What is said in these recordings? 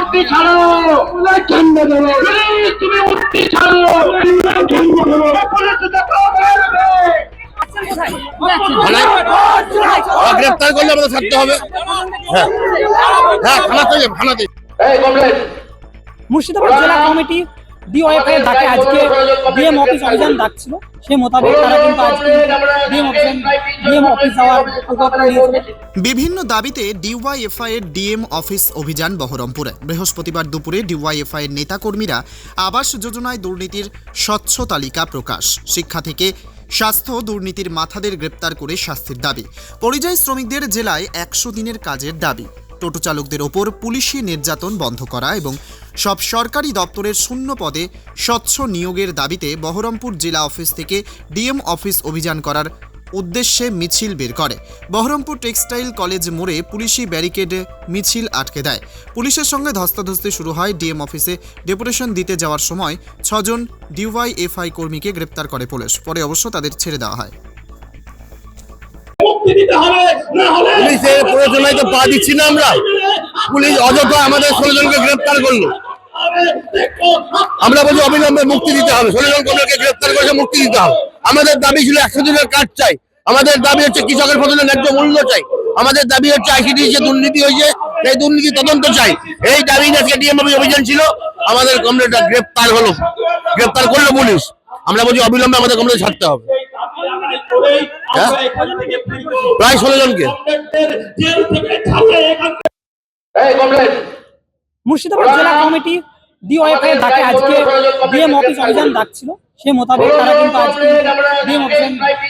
উঠতি ছাড়ো, তুমি উঠতি ছাড়ো, গ্রেপ্তার করলে আমাদের ছাড়তে হবে। হ্যাঁ হ্যাঁ, থানাতে। মুর্শিদাবাদ জেলা কমিটি ডিওএফআই এর ডাকে আজকে ডিএম অফিস অভিযান ডাকছিল, সেই মোতাবেক তারা কিন্তু আজকে ডিএম অফিস যাওয়ার পরিকল্পনা নিয়েছিল। বিভিন্ন দাবিতে ডিওয়াইএফআই এর ডিএম অফিস অভিযান বহরমপুরে। বৃহস্পতিবার দুপুরে ডিওয়াইএফআই এর নেতাকর্মীরা আবাস যোজনায় দুর্নীতির স্বচ্ছ তালিকা প্রকাশ, শিক্ষা থেকে স্বাস্থ্য দুর্নীতির মাথাদের গ্রেপ্তার করে শাস্তির দাবি, পরিযায়ী শ্রমিকদের জেলায় 100 দিনের কাজের দাবি, টোটো চালকদের ওপর পুলিশি নির্যাতন বন্ধ করা এবং সব সরকারি দপ্তরের শূন্য পদে স্বচ্ছ নিয়োগের দাবিতে বহরমপুর জেলা অফিস থেকে ডিএম অফিস অভিযান করার উদ্দেশ্যে মিছিল বের করে। বহরমপুর টেক্সটাইল কলেজ মোড়ে পুলিশি ব্যারিকেডে মিছিল আটকে দেয়। পুলিশের সঙ্গে ধস্তাধস্তি শুরু হয়। ডিএম অফিসে ডেপুটেশন দিতে যাওয়ার সময় 6 জন ডিওয়াইএফআই কর্মীকে গ্রেপ্তার করে পুলিশ, পরে অবশ্য তাদের ছেড়ে দেওয়া হয়। পুলিশের প্রয়োজনায় তো পা দিচ্ছি না আমরা, পুলিশ অযথা আমাদের 16 জনকে গ্রেপ্তার করলো। আমরা বলছি অবিলম্বে মুক্তি দিতে হবে, 16 জন কর্মীকে গ্রেপ্তার করে মুক্তি দিতে হবে। আমাদের দাবি ছিল 100 দিনের কাজ চাই, আমাদের দাবি হচ্ছে কৃষকের ফসলের ন্যায্য মূল্য চাই, আমাদের দাবি হচ্ছে আইসিডি যে দুর্নীতি হয়েছে সেই দুর্নীতি তদন্ত চাই। এই দাবি আজকে ডিএম অভিযান ছিল। আমাদের কমরেডরা গ্রেপ্তার হলো, গ্রেপ্তার করলো পুলিশ। আমরা বলছি অবিলম্বে আমাদের কমরেড ছাড়তে হবে। প্রায় 16 জনকে। মুর্শিদাবাদ জেলা কমিটি ডিওএফআই এর ডাকে আজকে ডিএম অফিস অভিযান ডাকছিল, সেই মোতাবেক তারা কিন্তু আজকে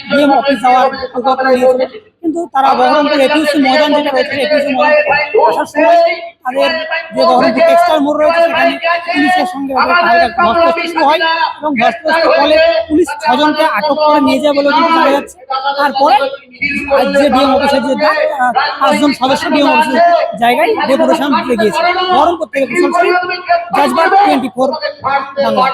ডিএম অফিস যাওয়ার পরিকল্পনা নিয়েছিল। কিন্তু তারা বহরমপুর এপিউসি ময়দান যেটা রয়েছে, এপিউসি ময়দান আসার সময় তাদের যে বহরমপুর টেক্সটাইল মোড় রয়েছে সেখানে পুলিশের সঙ্গে ধস্তাধস্তি শুরু হয় এবং ধস্তাধস্তির ফলে পুলিশ 6 জনকে আটক করে নিয়ে যায় বলে কিন্তু জানা যাচ্ছে। তারপরে আজ যে ডিএম অফিসের যে ডাক, 5 জন সদস্য ডিএম অফিসের জায়গায় ডেপুটেশন দিতে গিয়েছে। বহরমপুর থেকে জাজবাগ 24 বাংলা।